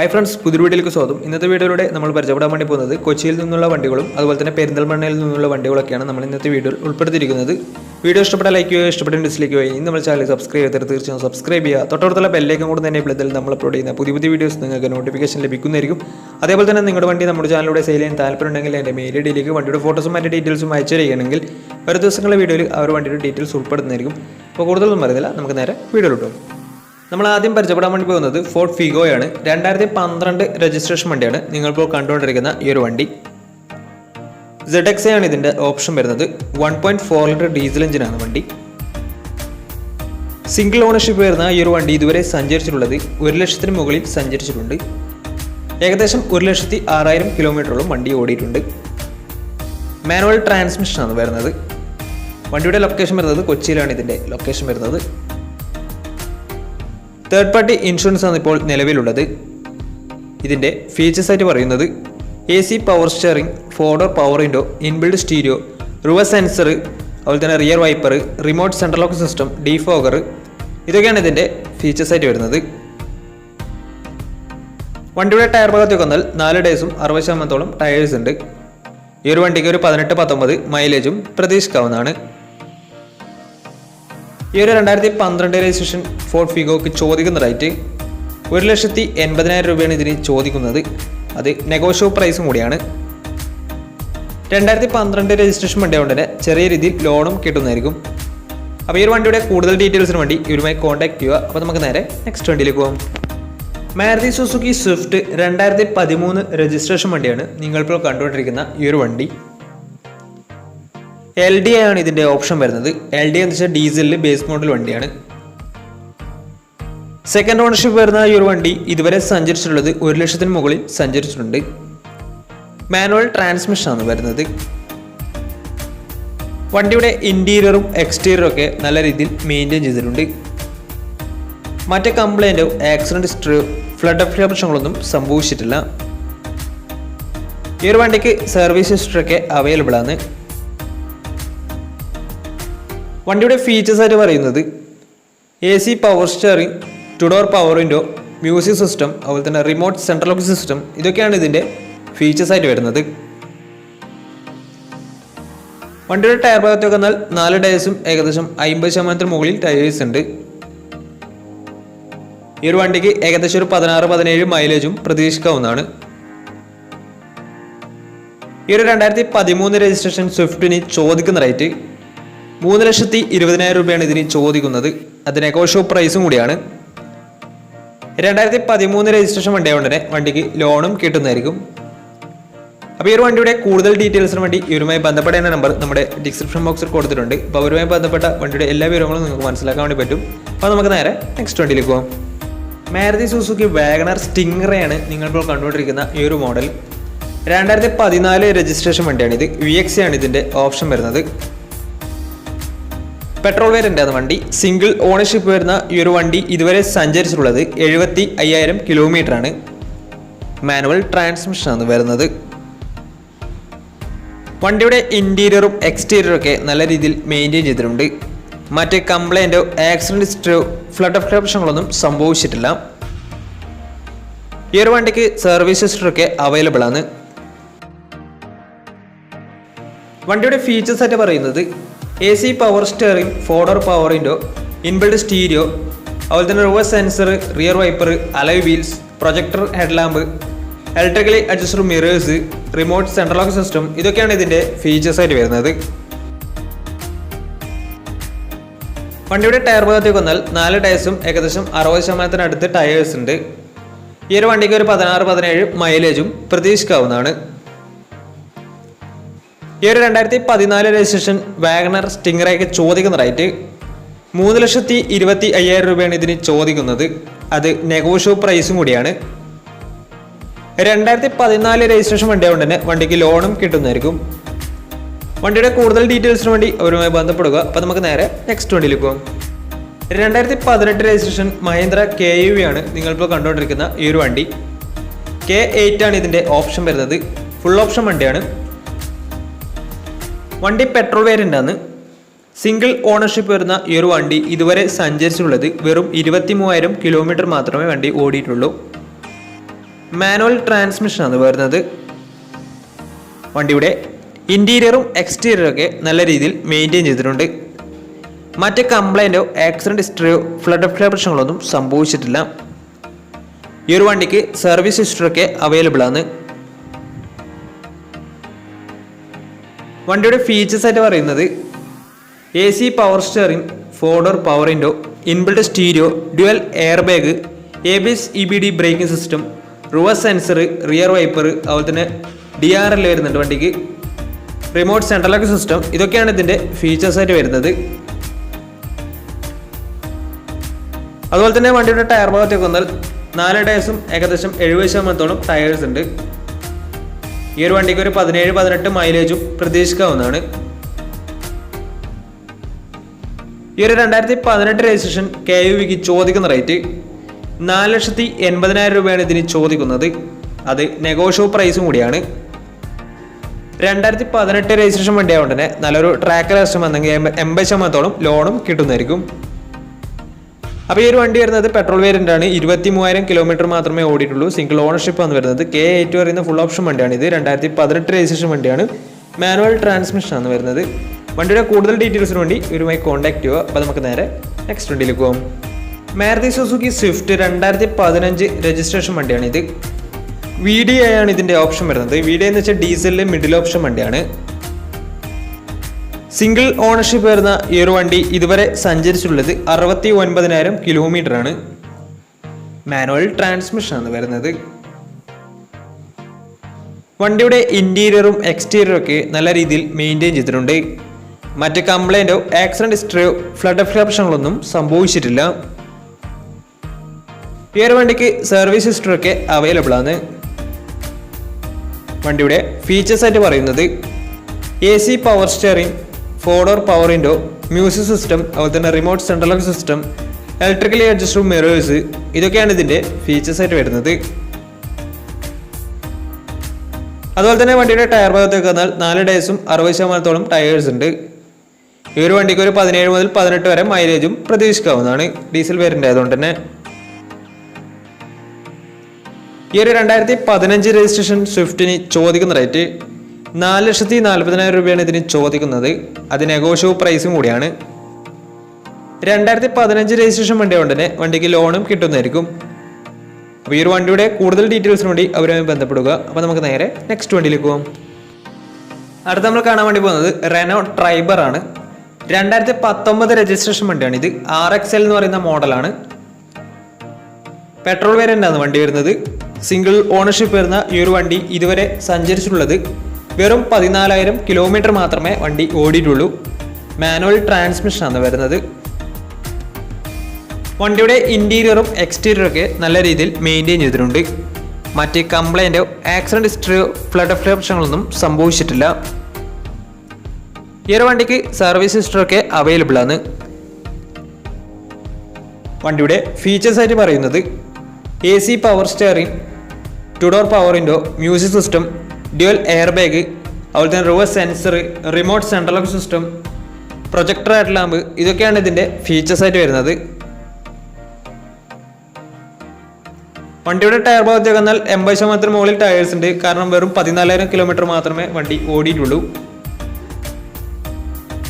Hi friends, പുതിയ വീഡിയോയിലേക്ക് സ്വാഗതം. ഇന്നത്തെ വീഡിയോയിലൂടെ നമ്മൾ പരിചയപ്പെടാൻ വേണ്ടി പോകുന്നത് കൊച്ചിയിൽ നിന്നുള്ള വണ്ടികളും അതുപോലെ തന്നെ പെരിന്തൽമണ്ണയിൽ നിന്നുള്ള വണ്ടികളൊക്കെയാണ് നമ്മൾ ഇന്നത്തെ വീഡിയോയിൽ ഉൾപ്പെടുത്തിയിരിക്കുന്നത്. വീഡിയോ ഇഷ്ടപ്പെട്ട ലൈക്ക് ചെയ്യുക, ഇഷ്ടപ്പെട്ട ഡിസ്ലൈക്ക് ചെയ്യുക. ഇനി നമ്മുടെ ചാനൽ സബ്സ്ക്രൈബ് ചെയ്തിട്ട് തീർച്ചയായും സബ്സ്ക്രൈബ് ചെയ്യുക. തൊട്ടടുത്തുള്ള ബെല്ലൈക്കൺ കൂടെ തന്നെ എനേബിൾ ചെയ്താൽ നമ്മൾ അപ്ലോഡ് ചെയ്യുന്ന പുതിയ വീഡിയോസ് നിങ്ങൾക്ക് നോട്ടിഫിക്കേഷൻ ലഭിക്കുന്നതായിരിക്കും. അതേപോലെ തന്നെ നിങ്ങളുടെ വണ്ടി നമ്മുടെ ചാനലിലൂടെ സെയിൽ ചെയ്യാൻ താല്പര്യമുണ്ടെങ്കിൽ എൻ്റെ മെയിൽ ഐഡിയിലേക്ക് വണ്ടിയുടെ ഫോട്ടോസും മറ്റ് ഡീറ്റെയിൽസും അയച്ചു തരികയാണെങ്കിൽ ഒരു ദിവസങ്ങളുടെ വീഡിയോയിൽ ആ ഒരു വണ്ടിയുടെ ഡീറ്റെയിൽസ് ഉൾപ്പെടുന്നതായിരിക്കും. അപ്പോൾ കൂടുതലൊന്നും പറയുന്നില്ല, നമുക്ക് നേരെ വീഡിയോയിലോട്ട്. നമ്മൾ ആദ്യം പരിചയപ്പെടാൻ വേണ്ടി പോകുന്നത് ഫോർഡ് ഫിഗോയാണ്. 2012 രജിസ്ട്രേഷൻ വണ്ടിയാണ് നിങ്ങളിപ്പോൾ കണ്ടുകൊണ്ടിരിക്കുന്ന ഈ ഒരു വണ്ടി. ZX ആണ് ഇതിൻ്റെ ഓപ്ഷൻ വരുന്നത്. 1.4 ലിറ്റർ ഡീസൽ എഞ്ചിനാണ് വണ്ടി. സിംഗിൾ ഓണർഷിപ്പ് വരുന്ന ഈ ഒരു വണ്ടി ഇതുവരെ സഞ്ചരിച്ചിട്ടുള്ളത് 1 ലക്ഷത്തിന് മുകളിൽ സഞ്ചരിച്ചിട്ടുണ്ട്. ഏകദേശം 1,06,000 കിലോമീറ്ററോളം വണ്ടി ഓടിയിട്ടുണ്ട്. മാനുവൽ ട്രാൻസ്മിഷനാണ് വരുന്നത്. വണ്ടിയുടെ ലൊക്കേഷൻ വരുന്നത് കൊച്ചിയിലാണ് ഇതിൻ്റെ ലൊക്കേഷൻ വരുന്നത്. തേർഡ് പാർട്ടി ഇൻഷുറൻസ് ആണ് ഇപ്പോൾ നിലവിലുള്ളത്. ഇതിൻ്റെ ഫീച്ചേഴ്സ് ആയിട്ട് പറയുന്നത് AC power steering, four door power window, inbuilt stereo, reverse sensor, അതുപോലെ തന്നെ rear wiper, remote central lock system, defogger, ഇതൊക്കെയാണ് ഇതിൻ്റെ ഫീച്ചേഴ്സ് ആയിട്ട് വരുന്നത്. വണ്ടിയുടെ ടയർ ഭാഗത്തേക്ക് വന്നാൽ 4 ഡേയ്സും 60% ടയേഴ്സ് ഉണ്ട്. ഈ ഒരു വണ്ടിക്ക് ഒരു 18-19 മൈലേജും പ്രതീക്ഷിക്കാവുന്നതാണ്. ഈ ഒരു 2012 രജിസ്ട്രേഷൻ ഫോർഡ് ഫിഗോക്ക് ചോദിക്കുന്ന റേറ്റ് 1,80,000 രൂപയാണ് ഇതിന് ചോദിക്കുന്നത്. അത് നെഗോഷ്യബിൾ പ്രൈസും കൂടിയാണ്. 2012 രജിസ്ട്രേഷൻ വണ്ടി കൊണ്ട് തന്നെ ചെറിയ രീതിയിൽ ലോണും കിട്ടുന്നതായിരിക്കും. അപ്പോൾ ഈ ഒരു വണ്ടിയുടെ കൂടുതൽ ഡീറ്റെയിൽസിന് വേണ്ടി ഇവരുമായി കോൺടാക്ട് ചെയ്യുക. അപ്പോൾ നമുക്ക് നേരെ നെക്സ്റ്റ് വണ്ടിയിലേക്ക് പോകാം. മാരുതി സുസുക്കി സ്വിഫ്റ്റ് 2013 രജിസ്ട്രേഷൻ വണ്ടിയാണ് നിങ്ങളിപ്പോൾ കണ്ടുകൊണ്ടിരിക്കുന്ന ഈ ഒരു വണ്ടി. LDI ആണ് ഇതിൻ്റെ ഓപ്ഷൻ വരുന്നത്. LDI എന്ന് വെച്ചാൽ ഡീസലിൽ ബേസ് മോഡൽ വണ്ടിയാണ്. സെക്കൻഡ് ഓണർഷിപ്പ് വരുന്ന ഈ ഒരു വണ്ടി ഇതുവരെ സഞ്ചരിച്ചിട്ടുള്ളത് 1 ലക്ഷത്തിന് മുകളിൽ സഞ്ചരിച്ചിട്ടുണ്ട്. മാനുവൽ ട്രാൻസ്മിഷനാണ് വരുന്നത്. വണ്ടിയുടെ ഇൻറ്റീരിയറും എക്സ്റ്റീരിയറും ഒക്കെ നല്ല രീതിയിൽ മെയിൻറ്റെയിൻ ചെയ്തിട്ടുണ്ട്. മറ്റ് കംപ്ലൈൻറ്റോ ആക്സിഡൻറ്റ് ഹിസ്റ്ററിയോ ഫ്ലഡ് പ്രശ്നങ്ങളൊന്നും സംഭവിച്ചിട്ടില്ല. ഈ ഒരു വണ്ടിക്ക് സർവീസ് ഹിസ്റ്ററി ഒക്കെ അവൈലബിൾ ആണ്. വണ്ടിയുടെ ഫീച്ചേഴ്സ് ആയിട്ട് പറയുന്നത് AC power steering, two door power window, music system, അതുപോലെ തന്നെ റിമോട്ട് സെൻട്രൽ ലോക്ക് സിസ്റ്റം, ഇതൊക്കെയാണ് ഇതിൻ്റെ ഫീച്ചേഴ്സ് ആയിട്ട് വരുന്നത്. വണ്ടിയുടെ ടയർ ഭാഗത്തേക്ക് വന്നാൽ 4 ഡേയ്സും ഏകദേശം 50% മുകളിൽ ടയേഴ്സ് ഉണ്ട്. ഈ ഒരു വണ്ടിക്ക് ഏകദേശം ഒരു 16-17 മൈലേജും പ്രതീക്ഷിക്കാവുന്നതാണ്. ഈ ഒരു 2013 രജിസ്ട്രേഷൻ സ്വിഫ്റ്റിന് ചോദിക്കുന്ന റേറ്റ് 3,20,000 രൂപയാണ് ഇതിന് ചോദിക്കുന്നത്. അത് നെഗോഷ്യബിൾ പ്രൈസും കൂടിയാണ്. 2013 രജിസ്ട്രേഷൻ വണ്ടിയായതുകൊണ്ട് തന്നെ വണ്ടിക്ക് ലോണും കിട്ടുന്നതായിരിക്കും. അപ്പോൾ ഈ ഒരു വണ്ടിയുടെ കൂടുതൽ ഡീറ്റെയിൽസിന് വേണ്ടി ഇവരുമായി ബന്ധപ്പെടേണ്ട നമ്പർ നമ്മുടെ ഡിസ്ക്രിപ്ഷൻ ബോക്സിൽ കൊടുത്തിട്ടുണ്ട്. അപ്പോൾ അവരുമായി ബന്ധപ്പെട്ട വണ്ടിയുടെ എല്ലാ വിവരങ്ങളും നിങ്ങൾക്ക് മനസ്സിലാക്കാൻ വേണ്ടി പറ്റും. അപ്പോൾ നമുക്ക് നേരെ നെക്സ്റ്റ് വണ്ടിയിലേക്ക് പോകാം. മാരുതി സുസുക്കി വാഗണർ സ്റ്റിംഗറയാണ് നിങ്ങളിപ്പോൾ കണ്ടുകൊണ്ടിരിക്കുന്ന ഈ ഒരു മോഡൽ. 2014 രജിസ്ട്രേഷൻ വണ്ടിയാണിത്. VX ആണ് ഇതിൻ്റെ ഓപ്ഷൻ വരുന്നത്. പെട്രോൾ വേരിയൻ്റ് ആണ് വണ്ടി. സിംഗിൾ ഓണർഷിപ്പ് വരുന്ന ഈ ഒരു വണ്ടി ഇതുവരെ സഞ്ചരിച്ചിട്ടുള്ളത് 75,000 കിലോമീറ്റർ ആണ്. മാനുവൽ ട്രാൻസ്മിഷനാണ് വരുന്നത്. വണ്ടിയുടെ ഇൻറ്റീരിയറും എക്സ്റ്റീരിയറും ഒക്കെ നല്ല രീതിയിൽ മെയിൻറ്റെയിൻ ചെയ്തിട്ടുണ്ട്. മറ്റ് കംപ്ലൈൻറ്റോ ആക്സിഡൻറ്റ് ഹിസ്റ്ററിയോ ഫ്ലഡ് പ്രശ്നങ്ങളൊന്നും സംഭവിച്ചിട്ടില്ല. ഈ ഒരു വണ്ടിക്ക് സർവീസ് ഹിസ്റ്ററി ഒക്കെ അവൈലബിൾ ആണ്. വണ്ടിയുടെ ഫീച്ചേഴ്സ് ആയിട്ട് പറയുന്നത് AC power steering, four door power window, inbuilt stereo, അതുപോലെ തന്നെ reverse sensor, rear wiper, alloy wheels, projector headlamp, electrically adjusted mirrors, remote central lock system, ഇതൊക്കെയാണ് ഇതിൻ്റെ ഫീച്ചേഴ്സ് ആയിട്ട് വരുന്നത്. വണ്ടിയുടെ ടയർ ഭാഗത്തേക്ക് വന്നാൽ 4 ടയേഴ്സും ഏകദേശം 60% അടുത്ത് ടയേഴ്സ് ഉണ്ട്. ഈ ഒരു വണ്ടിക്ക് ഒരു 16-17 മൈലേജും പ്രതീക്ഷിക്കാവുന്നതാണ്. ഈ ഒരു 2014 രജിസ്ട്രേഷൻ വാഗണർ സ്റ്റിംഗറയ്ക്ക് ചോദിക്കുന്ന റേറ്റ് 3,25,000 രൂപയാണ് ഇതിന് ചോദിക്കുന്നത്. അത് നെഗോഷ്യബിൾ പ്രൈസും കൂടിയാണ്. 2014 രജിസ്ട്രേഷൻ വണ്ടിയായതുകൊണ്ട് തന്നെ വണ്ടിക്ക് ലോണും കിട്ടുന്നതായിരിക്കും. വണ്ടിയുടെ കൂടുതൽ ഡീറ്റെയിൽസിന് വേണ്ടി അവരുമായി ബന്ധപ്പെടുക. അപ്പോൾ നമുക്ക് നേരെ നെക്സ്റ്റ് വണ്ടിയിലേക്ക് പോകാം. 2018 രജിസ്ട്രേഷൻ മഹീന്ദ്ര KUV ആണ് നിങ്ങളിപ്പോൾ കണ്ടുകൊണ്ടിരിക്കുന്ന ഈ ഒരു വണ്ടി. K8 ആണ് ഇതിൻ്റെ ഓപ്ഷൻ വരുന്നത്. ഫുൾ ഓപ്ഷൻ വണ്ടിയാണ്. വണ്ടി പെട്രോൾ വേരിയൻ്റ് ആണ്. സിംഗിൾ ഓണർഷിപ്പ് വരുന്ന ഈ ഒരു വണ്ടി ഇതുവരെ സഞ്ചരിച്ചിട്ടുള്ളത് വെറും 23,000 കിലോമീറ്റർ മാത്രമേ വണ്ടി ഓടിയിട്ടുള്ളൂ. മാനുവൽ ട്രാൻസ്മിഷനാണ് വരുന്നത്. വണ്ടിയുടെ ഇൻറ്റീരിയറും എക്സ്റ്റീരിയറും ഒക്കെ നല്ല രീതിയിൽ മെയിൻറ്റെയിൻ ചെയ്തിട്ടുണ്ട്. മറ്റ് കംപ്ലൈൻറ്റോ ആക്സിഡൻറ്റ് ഹിസ്റ്ററിയോ ഫ്ലഡ് പ്രശ്നങ്ങളൊന്നും സംഭവിച്ചിട്ടില്ല. ഈ ഒരു വണ്ടിക്ക് സർവീസ് ഹിസ്റ്ററിയൊക്കെ അവൈലബിൾ ആണ്. വണ്ടിയുടെ ഫീച്ചേഴ്സ് ആയിട്ട് പറയുന്നത് AC power steering, 4 door power window, inbuilt stereo, dual air bag, ABS EBD braking system, reverse sensor, rear wiper, അതുപോലെ തന്നെ DRL വരുന്നുണ്ട് വണ്ടിക്ക്, റിമോട്ട് സെൻട്രൽ ലോക്ക് സിസ്റ്റം. ഇതൊക്കെയാണ് ഇതിൻ്റെ ഫീച്ചേഴ്സ് ആയിട്ട് വരുന്നത്. അതുപോലെ തന്നെ വണ്ടിയുടെ ടയർ ഭാഗത്തേക്ക് വന്നാൽ 4 ടയേഴ്സും ഏകദേശം 70% ടയേഴ്സ് ഉണ്ട്. ഈ ഒരു വണ്ടിക്ക് ഒരു 17-18 മൈലേജും പ്രതീക്ഷിക്കാവുന്നതാണ്. ഈ ഒരു 2018 രജിസ്ട്രേഷൻ KUVക്ക് ചോദിക്കുന്ന റേറ്റ് 4,80,000 രൂപയാണ് ഇതിന് ചോദിക്കുന്നത്. അത് നെഗോഷ്യബിൾ പ്രൈസും കൂടിയാണ്. 2018 രജിസ്ട്രേഷൻ വണ്ടി ആയതുകൊണ്ട് തന്നെ നല്ലൊരു ട്രാക്ക് ലക്ഷം വന്നെങ്കിൽ 80% ലോണും കിട്ടുന്നതായിരിക്കും. അപ്പോൾ ഈ ഒരു വണ്ടി വരുന്നത് പെട്രോൾ വേരിയൻ്റ് ആണ്. 23,000 കിലോമീറ്റർ മാത്രമേ ഓടിയിട്ടുള്ളൂ. സിംഗിൾ ഓണർഷിപ്പ് ആണ് വരുന്നത്. K8 പറയുന്ന ഫുൾ ഓപ്ഷൻ വണ്ടിയാണ് ഇത്. 2018 രജിസ്ട്രേഷൻ വണ്ടിയാണ്. മാനുവൽ ട്രാൻസ്മിഷൻ ആണ് വരുന്നത്. വണ്ടിയുടെ കൂടുതൽ ഡീറ്റെയിൽസിന് വേണ്ടി ഇവരുമായി കോൺടാക്ട് ചെയ്യുക. അപ്പോൾ നമുക്ക് നേരെ നെക്സ്റ്റ് വണ്ടിയിലേക്ക് പോകാം. മാരുതി സുസുക്കി സ്വിഫ്റ്റ് 2015 രജിസ്ട്രേഷൻ വണ്ടിയാണ് ഇത്. VDI ആണ് ഇതിൻ്റെ ഓപ്ഷൻ വരുന്നത്. VDI എന്ന് വെച്ചാൽ ഡീസലിലെ മിഡിൽ ഓപ്ഷൻ വണ്ടിയാണ്. സിംഗിൾ ഓണർഷിപ്പ് വരുന്ന ഈ ഒരു വണ്ടി ഇതുവരെ സഞ്ചരിച്ചുള്ളത് 69,000 കിലോമീറ്റർ ആണ്. മാനുവൽ ട്രാൻസ്മിഷൻ ആണ് വരുന്നത്. വണ്ടിയുടെ ഇൻറ്റീരിയറും എക്സ്റ്റീരിയറും ഒക്കെ നല്ല രീതിയിൽ മെയിൻറ്റെയിൻ ചെയ്തിട്ടുണ്ട്. മറ്റ് കംപ്ലൈൻറ്റോ ആക്സിഡൻറ്റ് ഹിസ്റ്ററിയോ ഫ്ലഡ് പ്രശ്നങ്ങളൊന്നും സംഭവിച്ചിട്ടില്ല. ഈ ഒരു വണ്ടിക്ക് സർവീസ് ഹിസ്റ്ററി ഒക്കെ അവൈലബിൾ ആണ്. വണ്ടിയുടെ ഫീച്ചേഴ്സ് ആയിട്ട് പറയുന്നത് AC power steering, 4 door power window, music system, അതുപോലെ തന്നെ remote central lock system, electrically adjustable mirrors, ഇതൊക്കെയാണ് ഇതിൻ്റെ ഫീച്ചേഴ്സ് ആയിട്ട് വരുന്നത്. അതുപോലെ തന്നെ വണ്ടിയുടെ ടയർ ഭാഗത്തേക്ക് വന്നാൽ 4 ടയേഴ്സും 60% ടയേഴ്സ് ഉണ്ട്. ഈ ഒരു വണ്ടിക്ക് ഒരു 17 മുതൽ 18 വരെ മൈലേജും പ്രതീക്ഷിക്കാവുന്നതാണ്. ഡീസൽ വേരിയൻ്റ് ആയതുകൊണ്ട് തന്നെ. ഈ ഒരു 2015 രജിസ്ട്രേഷൻ സ്വിഫ്റ്റിന് ചോദിക്കുന്ന റേറ്റ് 4,40,000 രൂപയാണ് ഇതിന് ചോദിക്കുന്നത്. അത് നെഗോഷ്യബിൾ പ്രൈസും കൂടിയാണ്. 2015 രജിസ്ട്രേഷൻ വണ്ടി കൊണ്ട് തന്നെ വണ്ടിക്ക് ലോണും കിട്ടുന്നതായിരിക്കും. അപ്പോൾ ഈ ഒരു വണ്ടിയുടെ കൂടുതൽ ഡീറ്റെയിൽസിന് വേണ്ടി അവരുമായി ബന്ധപ്പെടുക. അപ്പോൾ നമുക്ക് നേരെ നെക്സ്റ്റ് വണ്ടിയിലേക്ക് പോകാം. അടുത്ത നമ്മൾ കാണാൻ വേണ്ടി പോകുന്നത് റെനോ ട്രൈബർ ആണ്. 2019 രജിസ്ട്രേഷൻ വണ്ടിയാണ് ഇത്. RXL എന്ന് പറയുന്ന മോഡലാണ്. പെട്രോൾ വേരിയൻ്റ് ആണ് വണ്ടി വരുന്നത്. സിംഗിൾ ഓണർഷിപ്പ് വരുന്ന ഈ ഒരു വണ്ടി ഇതുവരെ സഞ്ചരിച്ചിട്ടുള്ളത് വെറും 14,000 കിലോമീറ്റർ മാത്രമേ വണ്ടി ഓടിയിട്ടുള്ളൂ. മാനുവൽ ട്രാൻസ്മിഷൻ ആണ് വരുന്നത്. വണ്ടിയുടെ ഇൻറ്റീരിയറും എക്സ്റ്റീരിയറും ഒക്കെ നല്ല രീതിയിൽ മെയിൻറ്റെയിൻ ചെയ്തിട്ടുണ്ട്. മറ്റ് കംപ്ലൈൻറ്റോ ആക്സിഡൻറ്റ് ഹിസ്റ്ററിയോ ഫ്ലഡ് പ്രശ്നങ്ങളൊന്നും സംഭവിച്ചിട്ടില്ല. ഈ ഒരു വണ്ടിക്ക് സർവീസ് ഹിസ്റ്ററി ഒക്കെ അവൈലബിൾ ആണ്. വണ്ടിയുടെ ഫീച്ചേഴ്സ് ആയിട്ട് പറയുന്നത് AC power steering, 2 door power window, music system, dual air bag, അതുപോലെ തന്നെ reverse sensor, remote central lock system, projector head lamp, ഇതൊക്കെയാണ് ഇതിൻ്റെ ഫീച്ചേഴ്സ് ആയിട്ട് വരുന്നത്. വണ്ടിയുടെ ടയർ ഭാഗത്തേക്ക് വന്നാൽ 80% മുകളിൽ ടയേഴ്സ് ഉണ്ട്. കാരണം വെറും 14,000 കിലോമീറ്റർ മാത്രമേ വണ്ടി ഓടിയിട്ടുള്ളൂ.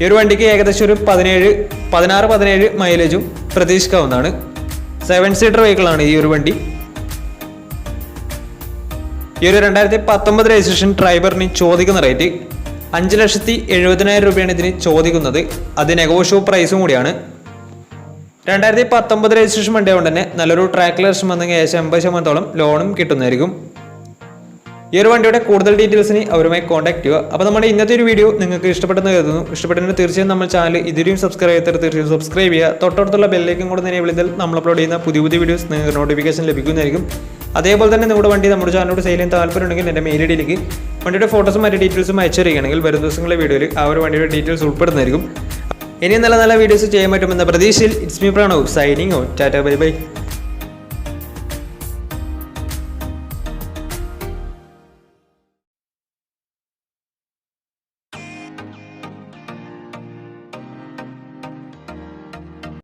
ഈ ഒരു വണ്ടിക്ക് ഏകദേശം ഒരു 16-17 മൈലേജും പ്രതീക്ഷിക്കാവുന്നതാണ്. 7 സീറ്റർ വെഹിക്കിളാണ് ഈ ഒരു വണ്ടി. ഈ ഒരു 2019 രജിസ്ട്രേഷൻ ട്രൈബറിന് ചോദിക്കുന്ന റേറ്റ് 5,70,000 രൂപയാണ് ഇതിന് ചോദിക്കുന്നത്. അത് നെഗോഷ്യബിൾ പ്രൈസും കൂടിയാണ്. 2019 രജിസ്ട്രേഷൻ വണ്ടി കൊണ്ട് തന്നെ നല്ലൊരു ട്രാക്ക് ലക്ഷം വന്നെങ്കിൽ ഏകദേശം 80% ലോണും കിട്ടുന്നതായിരിക്കും. ഈ ഒരു വണ്ടിയുടെ കൂടുതൽ ഡീറ്റെയിൽസിന് അവരുമായി കോൺടാക്ട് ചെയ്യുക. അപ്പോൾ നമ്മുടെ ഇന്നത്തെ ഒരു വീഡിയോ നിങ്ങൾക്ക് ഇഷ്ടപ്പെട്ടെന്ന് കരുതുന്നു. ഇഷ്ടപ്പെട്ടെങ്കിൽ തീർച്ചയായും നമ്മൾ ചാനൽ ഇതുവരെയും സബ്സ്ക്രൈബ് ചെയ്താൽ തീർച്ചയായും സബ്സ്ക്രൈബ് ചെയ്യുക. തൊട്ടടുത്തുള്ള ബെല്ലേക്കും കൂടെ തന്നെ വിളിച്ചാൽ നമ്മൾ അപ്ലോഡ് ചെയ്യുന്ന പുതിയ വീഡിയോസ് നിങ്ങൾക്ക് നോട്ടിഫിക്കേഷൻ ലഭിക്കുന്നതായിരിക്കും. അതേപോലെ തന്നെ നമ്മുടെ വണ്ടി നമ്മുടെ ചാനലോട് സെയിൽ ചെയ്യാൻ താല്പര്യമുണ്ടെങ്കിൽ എൻ്റെ മെയിൽ ഐഡിയിലേക്ക് വണ്ടിയുടെ ഫോട്ടോസും മറ്റു ഡീറ്റെയിൽസും അയച്ചു തരികയാണെങ്കിൽ വരും ദിവസങ്ങളിലെ വീഡിയോയിൽ ആ ഒരു വണ്ടിയുടെ ഡീറ്റെയിൽസ് ഉൾപ്പെടുന്നതായിരിക്കും. ഇനിയും നല്ല വീഡിയോസ് ചെയ്യാൻ പറ്റുമെന്ന പ്രതീക്ഷയിൽ it's me Pranav signing out. Tata bye bye.